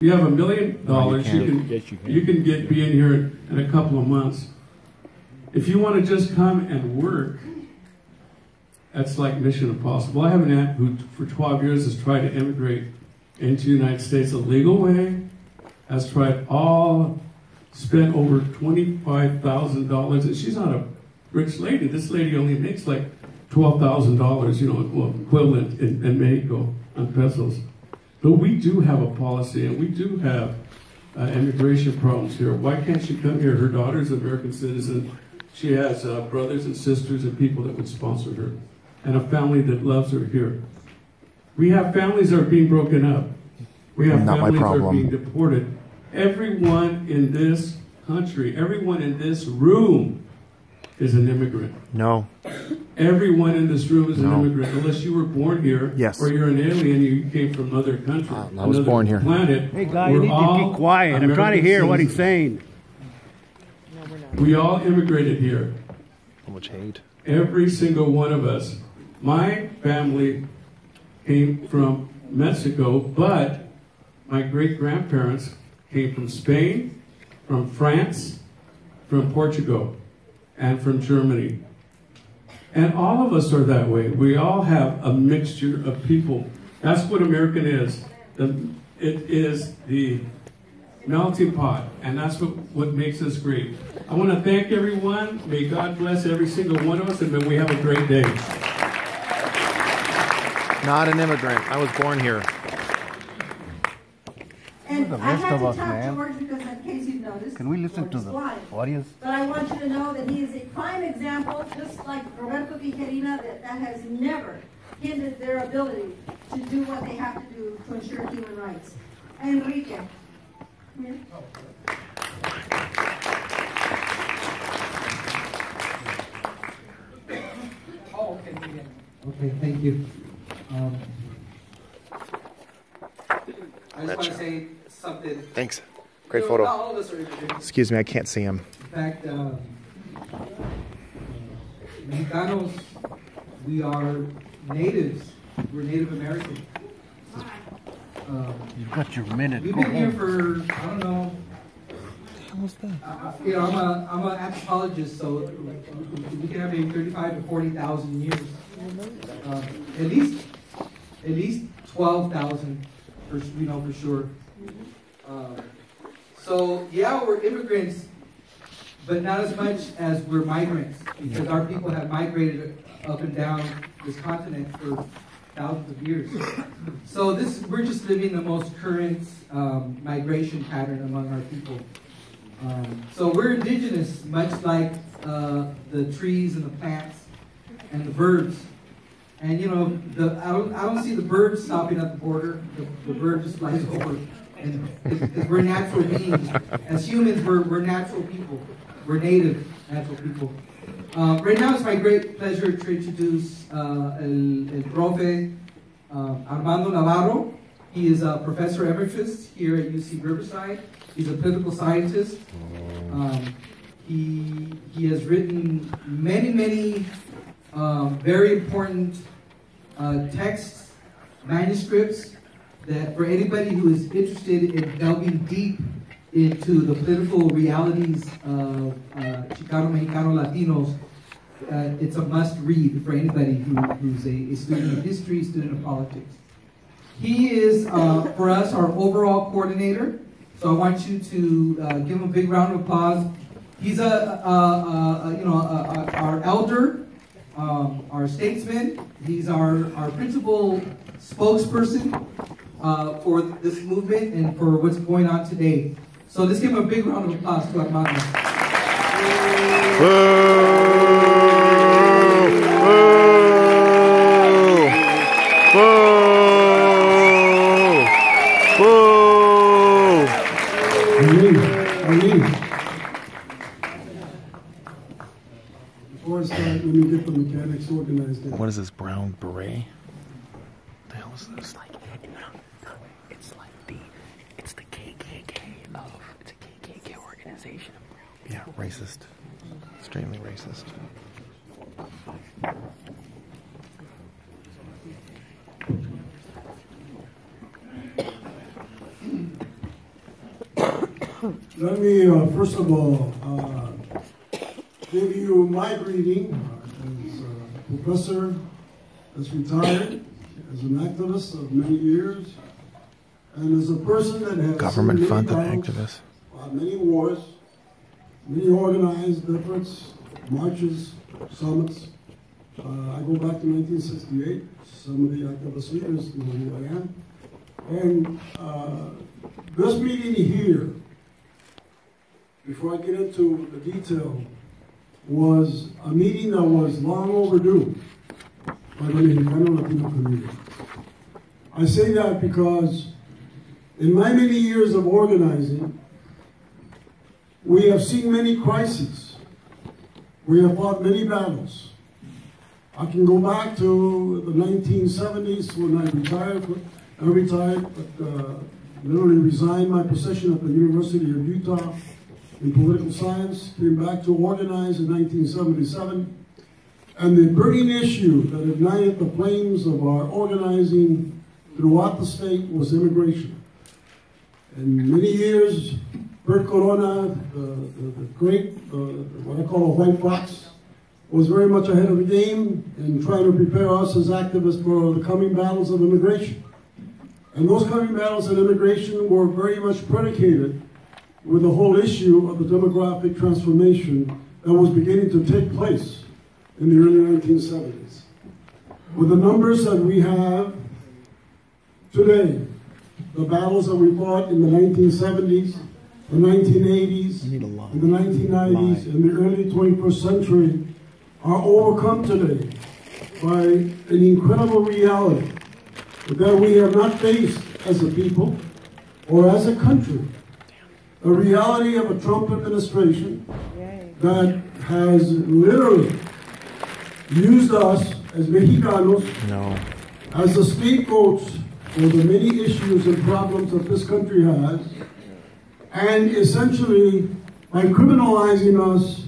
You have $1 million, you can be in here in a couple of months. If you want to just come and work, that's like mission impossible. I have an aunt who for 12 years has tried to immigrate into the United States a legal way, has tried spent over $25,000, and she's not a rich lady. This lady only makes like $12,000, equivalent in Mexico on pesos. But we do have a policy, and we do have immigration problems here. Why can't she come here? Her daughter's an American citizen. She has brothers and sisters and people that would sponsor her, and a family that loves her here. We have families that are being broken up. We have families that are being deported. Everyone in this country, everyone in this room is an immigrant. No. Everyone in this room is an immigrant, unless you were born here, yes, or you're an alien, you came from another country, I was born here. Planet. Hey, guy, you need to be quiet. I'm trying to hear what he's saying. We all immigrated here. So much hate. Every single one of us. My family came from Mexico, but my great-grandparents came from Spain, from France, from Portugal, and from Germany. And all of us are that way. We all have a mixture of people. That's what American is. It is the melting pot, and that's what makes us great. I want to thank everyone. May God bless every single one of us, and may we have a great day. Not an immigrant. I was born here. And I had to tell George because in case you've noticed, can we listen to the audience? But I want you to know that he is a prime example, just like Roberto Tijerina, that has never hindered their ability to do what they have to do to ensure human rights. Enrique. Here. Okay, thank you. I just want to say something. Thanks. Great photo. Not all of us are immigrants. Excuse me, I can't see him. In fact, Mexicanos, we are natives. We're Native American. You've got your minute. We've been here for, I don't know. I'm an anthropologist, so we can have maybe 35 to 40,000 years. At least 12,000, we know for sure. So yeah, we're immigrants, but not as much as we're migrants, because our people have migrated up and down this continent for thousands of years. So we're just living the most current migration pattern among our people. So we're indigenous, much like the trees and the plants and the birds. And I don't see the bird stopping at the border. The bird just flies over. And we're natural beings. As humans, we're natural people. We're native natural people. Right now, it's my great pleasure to introduce el profe Armando Navarro. He is a professor emeritus here at UC Riverside. He's a political scientist. He has written many very important texts, manuscripts, that for anybody who is interested in delving deep into the political realities of Chicano, Mexicano, Latinos, it's a must read for anybody who's a student of history, student of politics. He is, for us, our overall coordinator. So I want you to give him a big round of applause. He's our elder, our statesman. He's our principal spokesperson for this movement and for what's going on today. So let's give him a big round of applause to Armando. Before I start, let me get the mechanics organized. What is this brown beret? What the hell is this? It's the KKK it's a KKK organization. Yeah, racist. Extremely racist. Let me, first of all, give you my greeting as a professor that's retired, as an activist of many years, and as a person that has government funded activists, many wars, many organized efforts, marches, summits. I go back to 1968. Some of the activist leaders know who I am. And this meeting here, before I get into the detail, was a meeting that was long overdue by the Mexicano Latino community. I say that because in my many years of organizing, we have seen many crises. We have fought many battles. I can go back to the 1970s when I retired, but literally resigned my position at the University of Utah in political science, came back to organize in 1977, and the burning issue that ignited the flames of our organizing throughout the state was immigration. And many years, Bert Corona, the great, what I call a white fox, was very much ahead of the game in trying to prepare us as activists for the coming battles of immigration. And those coming battles of immigration were very much predicated with the whole issue of the demographic transformation that was beginning to take place in the early 1970s. With the numbers that we have today, the battles that we fought in the 1970s, the 1980s, and the 1990s, and the early 21st century are overcome today by an incredible reality that we have not faced as a people or as a country. A reality of a Trump administration that has literally used us as Mexicanos as the scapegoats for the many issues and problems that this country has, and essentially by criminalizing us,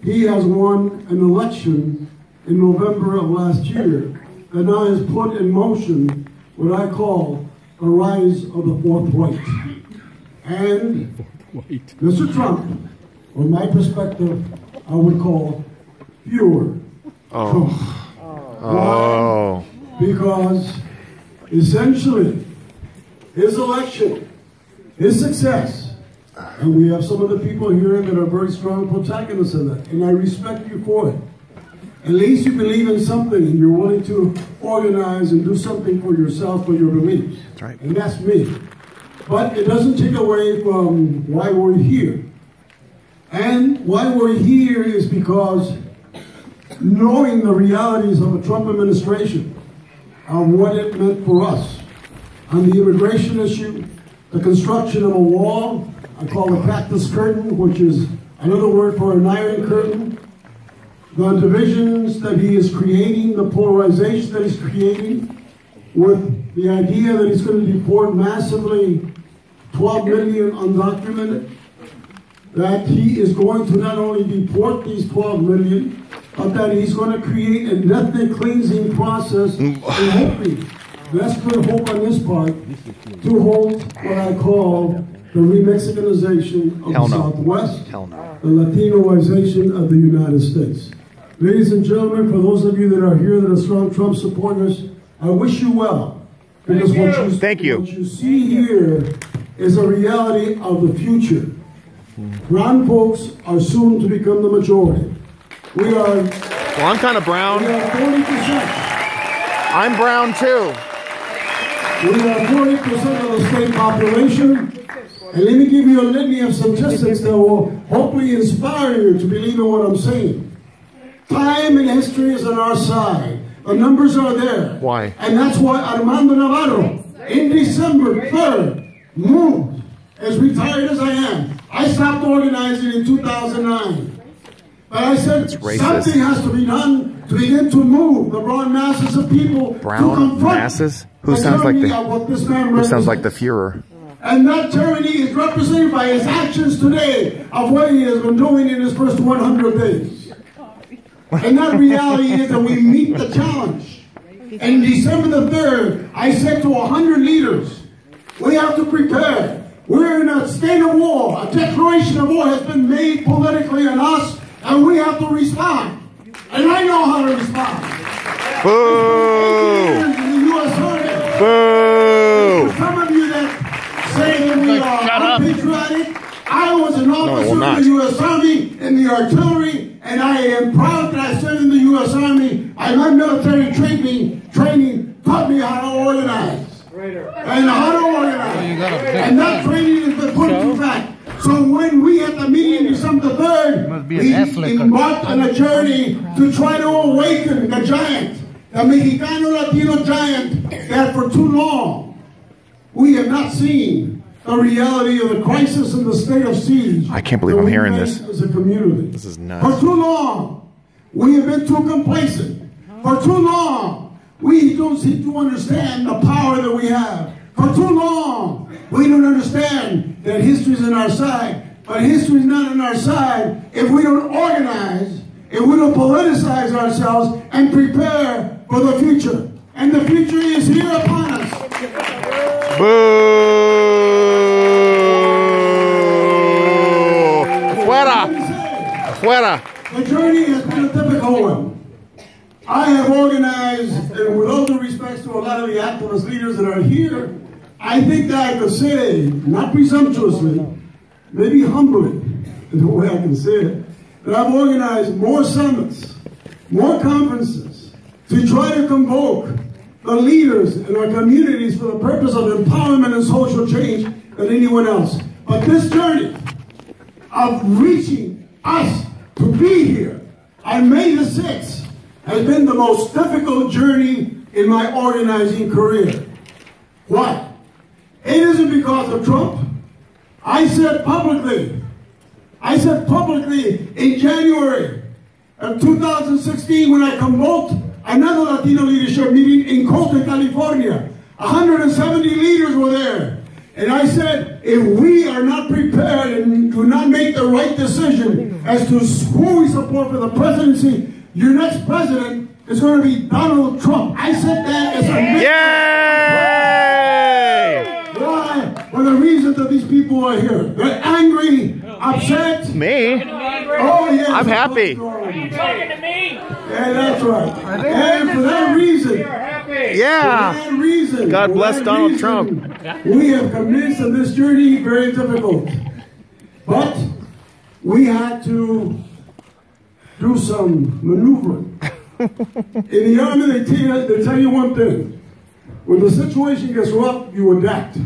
he has won an election in November of last year that now has put in motion what I call the rise of the fourth right. And Mr. Trump, from my perspective, I would call fewer Trump. Why? Because essentially his election, his success, and we have some of the people here that are very strong protagonists of that, and I respect you for it. At least you believe in something and you're willing to organize and do something for yourself, for your beliefs. That's right. And that's me. But it doesn't take away from why we're here. And why we're here is because knowing the realities of a Trump administration, of what it meant for us on the immigration issue, the construction of a wall, I call it cactus curtain, which is another word for an iron curtain, the divisions that he is creating, the polarization that he's creating, with the idea that he's going to deport massively 12 million undocumented, that he is going to not only deport these 12 million, but that he's going to create an ethnic cleansing process, and hopefully, let's put hope on this part, to hold what I call the re-Mexicanization of the Southwest, the Latinoization of the United States. Ladies and gentlemen, for those of you that are here that are strong Trump supporters, I wish you well. Because what you see here is a reality of the future. Brown folks are soon to become the majority. We are... Well, I'm kind of brown. We are 40%. I'm brown too. We are 40% of the state population. And let me give you a litany of statistics that will hopefully inspire you to believe in what I'm saying. Time and history is on our side. The numbers are there. Why? And that's why Armando Navarro, in December 3rd, moved, as retired as I am. I stopped organizing in 2009. But I said something has to be done to begin to move the broad masses of people. Brown masses? Who sounds like the Fuhrer? And that tyranny is represented by his actions today of what he has been doing in his first 100 days. And that reality is that we meet the challenge. And December the 3rd, I said to 100 leaders, we have to prepare. We're in a state of war. A declaration of war has been made politically on us, and we have to respond. And I know how to respond. Boo! In the U.S. Army. Boo! For some of you that say that we are unpatriotic, I was an officer in the U.S. Army, in the artillery, and I am proud that I served in the U.S. Army. My military training taught me how to organize. And how to organize. And that training has been put to fact. So when we at the meeting December 3rd, we embarked on a journey to try to awaken the giant, the Mexicano Latino giant, that for too long we have not seen the reality of the crisis and the state of siege. I can't believe I'm hearing this. As a community. This is nuts. For too long, we have been too complacent. For too long, we don't seem to understand the power that we have. For too long, we don't understand that history is on our side. But history is not on our side if we don't organize, if we don't politicize ourselves and prepare for the future. And the future is here upon us. Boo! Fuera! Fuera! The journey has been a difficult one. I have organized, and with all due respect to a lot of the activist leaders that are here, I think that I could say, not presumptuously, maybe humbly, in the way I can say it, that I've organized more summits, more conferences, to try to convoke the leaders in our communities for the purpose of empowerment and social change than anyone else. But this journey of reaching us to be here on May the 6th has been the most difficult journey in my organizing career. Why? It isn't because of Trump. I said publicly in January of 2016 when I convoked another Latino leadership meeting in Colton, California. 170 leaders were there. And I said, if we are not prepared and do not make the right decision as to who we support for the presidency, your next president is going to be Donald Trump. I said that as a Yay! Why? For the reason that these people are here. They're angry, upset. Me? Oh, yes. I'm happy. Are you talking to me? Yeah, that's right. And for that reason, Yeah. God bless Donald Trump. We have commenced on this journey very difficult. But we had to do some maneuvering. In the Army, they tell you one thing. When the situation gets rough, you adapt.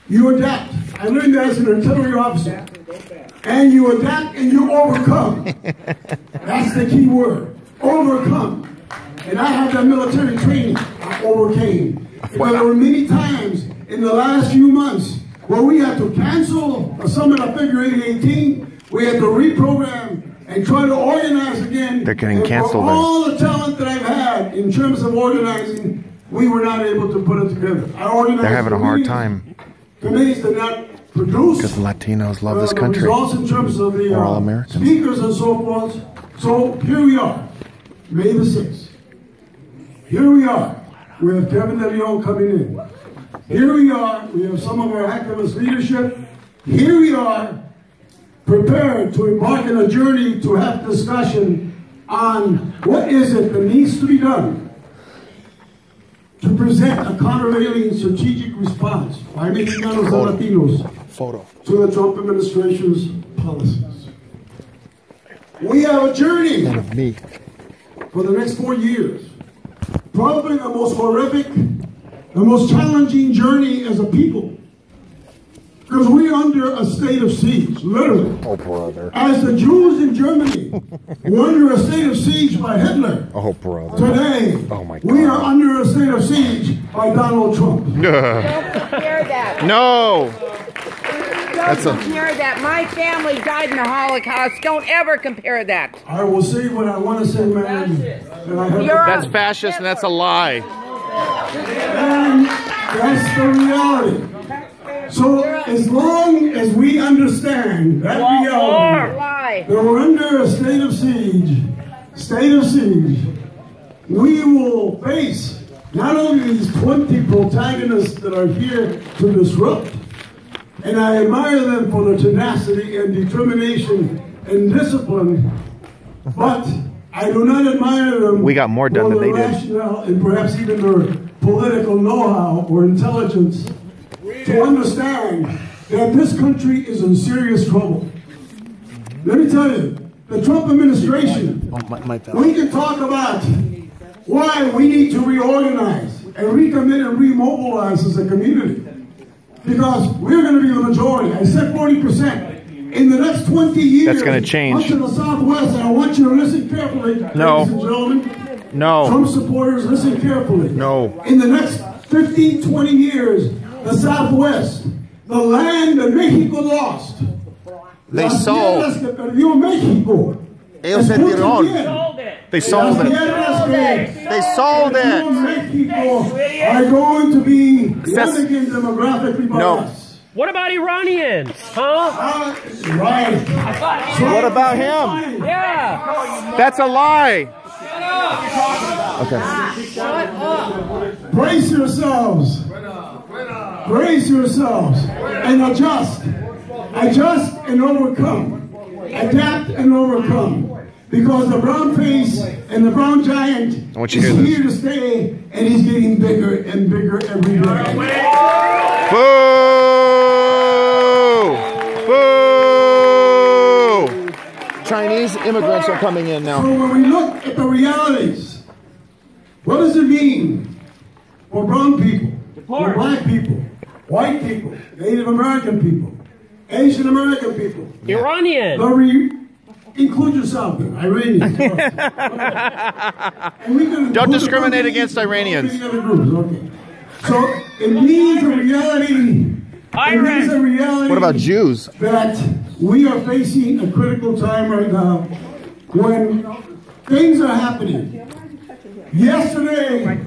You adapt. I learned that as an artillery officer. And you adapt and you overcome. That's the key word. Overcome. And I had that military training. I overcame. Because there were many times in the last few months where we had to cancel a summit on February 18th. We had to reprogram and try to organize again. They're getting canceled. For all the talent that I've had in terms of organizing, we were not able to put it together. I organized. They're having a hard time. Committees did not produce. Because the Latinos love this country. Results in terms of the We're all Americans. speakers and so forth. So here we are, May the 6th. Here we are. We have Kevin De Leon coming in. Here we are. We have some of our activist leadership. Here we are, prepared to embark on a journey to have discussion on what is it that needs to be done to present a countervailing strategic response by Mexicanos and Latinos to the Trump administration's policies. We have a journey for the next 4 years. Probably the most horrific, the most challenging journey as a people. Because we're under a state of siege, literally. Oh, brother. As the Jews in Germany were under a state of siege by Hitler. Oh, brother. Today, oh my God. we are under a state of siege by Donald Trump. Don't compare that. No. Don't compare that. My family died in the Holocaust. Don't ever compare that. I will say what I want to say, man. That's fascist and that's a lie. And that's the reality. So as long as we understand that reality, that we're under a state of siege, we will face not only these 20 protagonists that are here to disrupt, And I admire them for their tenacity and determination and discipline, but I do not admire them. We got more done than they did. Rationale and perhaps even their political know-how or intelligence to understand that this country is in serious trouble. Let me tell you, the Trump administration, we can talk about why we need to reorganize and recommit and remobilize as a community. Because we're going to be the majority. I said 40%. In the next 20 years, that's going to change. Much of the Southwest, and I want you to listen carefully, no. ladies and gentlemen. No. Trump supporters, listen carefully. No. In the next 15, 20 years, the Southwest, the land that Mexico lost. They sold. Mexico. Ellos vendieron. They sold it. They sold it. Mexico are going to be once again demographically biased. What about Iranians? Huh? Right. So what about him? Yeah. That's a lie. Okay. Shut up. Brace yourselves. Brace yourselves and adjust. Adjust and overcome. Adapt and overcome. Because the brown face and the brown giant is here to stay, and he's getting bigger and bigger every day. Boo! Boo! Chinese immigrants are coming in now. So when we look at the realities, what does it mean for brown people, for black people, white people, Native American people, Asian American people, Iranian? Include yourself there, Iranians. Don't discriminate against Iranians. Okay. So it means a reality. What about Jews? That we are facing a critical time right now when things are happening. Yesterday,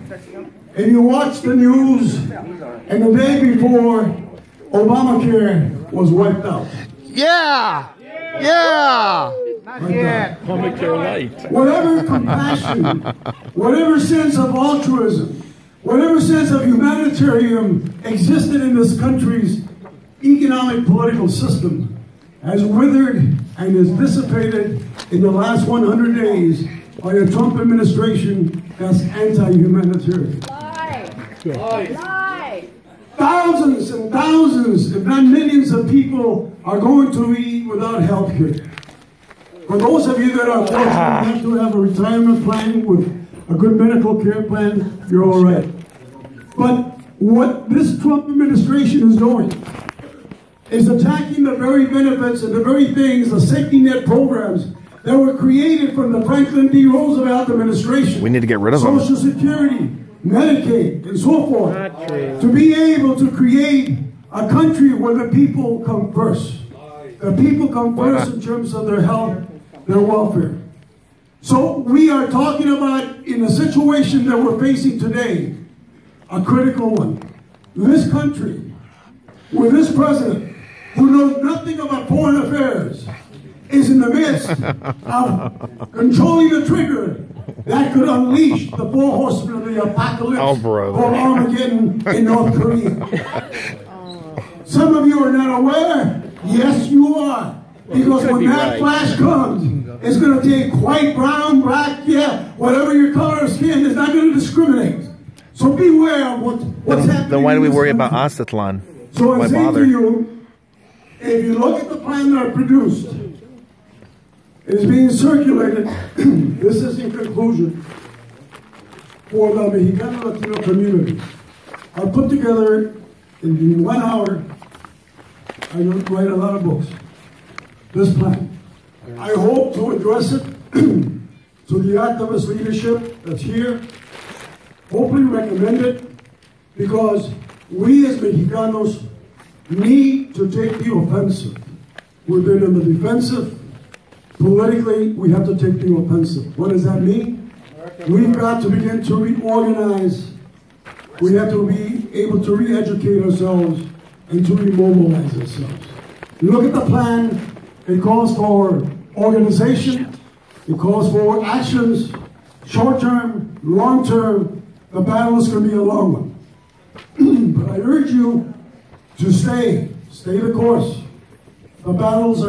and you watch the news, and the day before, Obamacare was wiped out. Yeah! Yeah! Not yet. Obamacare light. Whatever compassion, whatever sense of altruism, whatever sense of humanitarian existed in this country's economic political system has withered and is dissipated in the last 100 days by a Trump administration that's anti-humanitarian. Lie. Thousands and thousands, if not millions of people are going to be without health care. For those of you that are fortunate to have a retirement plan with a good medical care plan, you're all right. But what this Trump administration is doing is attacking the very benefits and the very things, the safety net programs that were created from the Franklin D. Roosevelt administration. We need to get rid of them. Social Security, Medicaid, and so forth. To be able to create a country where the people come first. The people come first in terms of their health, their welfare. So we are talking about, in a situation that we're facing today, a critical one. This country, with this president, who knows nothing about foreign affairs, is in the midst of controlling the trigger that could unleash the four horsemen of the apocalypse or Armageddon in North Korea. Some of you are not aware. Yes, you are. Because when that flash comes, it's going to take white, brown, black, whatever your color of skin, is not going to discriminate. So beware of what's happening. Then why do we worry about Aztlan? So why I say bother? to you, if you look at the plan that I produced, it is being circulated. This is in conclusion for the Mexicano Latino community. I put together in 1 hour, I write a lot of books, this plan. I hope to address it to the activist leadership that's here, hopefully recommend it, because we as Mexicanos need to take the offensive. We've been in the defensive. Politically, we have to take the offensive. What does that mean? We've got to begin to reorganize. We have to be able to re-educate ourselves and to remobilize ourselves. You look at the plan, it calls for organization, it calls for actions, short-term, long-term. The battle is going to be a long one. But I urge you to stay Stay the course. The battles are